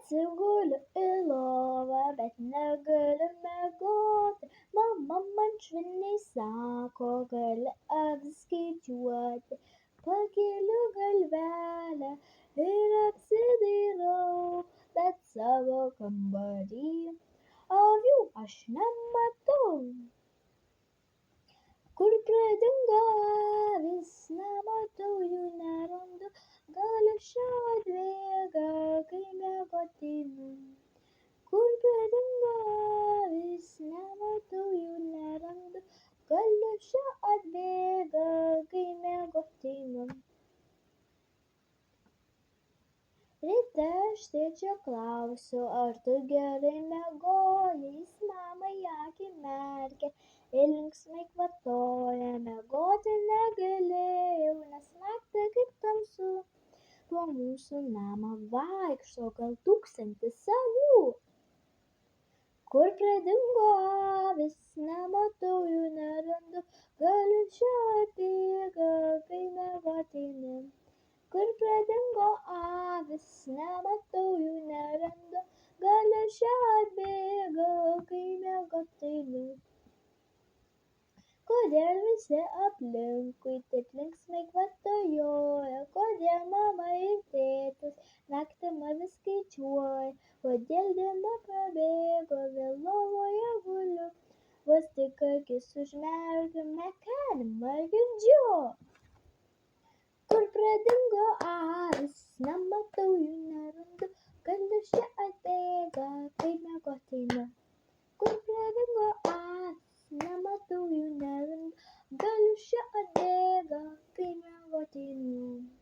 Atsiguliu į lovą, bet negaliu miegoti. Mama man švelniai sako, gali apskaičiuoti. Pakeliu galvelę ir apsidairau, bet savo kambarį avių aš nematau. Kur pradingo avys, nematau jų, nerandu. Gal iš čia atbėga, kai miegoti einu. Kur pradingo avys, nematau jų, nerandu. Gal iš čia atbėga, kai miegoti einu. Ryte aš tėčio klausiu, ar tu gerai miegojai, jis mamai akį merkia ir linksmai kvatoja. Miegoti negalėjau, nes naktį kaip tamsu, po mūsų namą vaikšto gal 1000 avių. Kur pradingo avys, nematau jų, nerandu. Gal iš čia atbėga, kai miegoti einu. Kur pradingo avys, nematau jų, nerandu. Gal iš čia atbėga, kai miegoti einu. Kodėl visi aplinkui taip linksmai kvatojoja? Kodėl mama ir tėtis naktį vis skaičiuoja? Kodėl diena prabėgo, vėl lovoje guliu, vos tik akis užmerkiu, mekenimą girdžiu. Kur pradingo avys, nematau jų, nerandu. Gal iš čia atbėga, kai miegoti einu. Kur pradingo avys, nematau jų, nerandu. Gal iš čia atbėga, kai miegoti einu.